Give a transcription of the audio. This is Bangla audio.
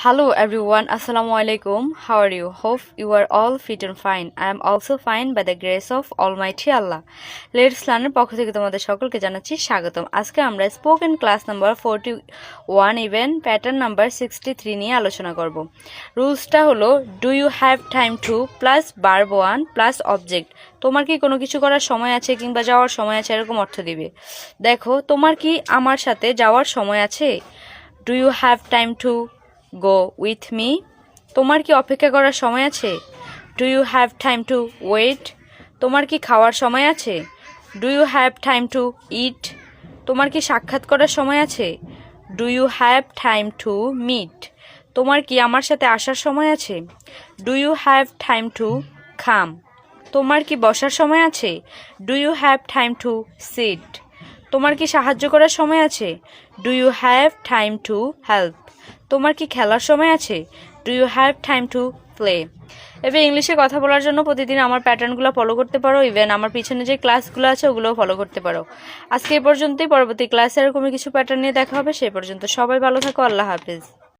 Hello everyone, Assalamu alaikum. How are you? Hope you are all fit and fine. I am also fine by the grace of Almighty Allah. Let's learn এর পক্ষ থেকে তোমাদের সকলকে জানাচ্ছি স্বাগতম। আজকে আমরা spoken class number 41 event pattern number 63 নিয়ে আলোচনা করব। রুলসটা হলো do you have time to plus verb 1 plus object. তোমার কি কোনো কিছু করার সময় আছে কিংবা যাওয়ার সময় আছে এরকম অর্থ দিবে। দেখো, তোমার কি আমার সাথে যাওয়ার সময় আছে? Do you have time to go with me? তোমার কি অপেক্ষা করার সময় আছে? Do you have time to wait? তোমার কি খাওয়ার সময় আছে? Do you have time to eat? তোমার কি সাক্ষাৎ করার সময় আছে? Do you have time to meet? তোমার কি আমার সাথে আসার সময় আছে? Do you have time to come? তোমার কি বসার সময় আছে? Do you have time two seat? তোমার কি সাহায্য করার সময় আছে? Do you have time to help? তোমার কি খেলার সময় আছে? Do you have time to play? এবার ইংলিশে কথা বলার জন্য প্রতিদিন আমার প্যাটার্নগুলো ফলো করতে পারো, ইভেন আমার পিছনে যে ক্লাসগুলো আছে ওগুলোও ফলো করতে পারো। আজকে এই পর্যন্তই, পরবর্তী ক্লাসে এরকমই কিছু প্যাটার্ন নিয়ে দেখা হবে। সেই পর্যন্ত সবাই ভালো থাকো, আল্লাহ হাফেজ।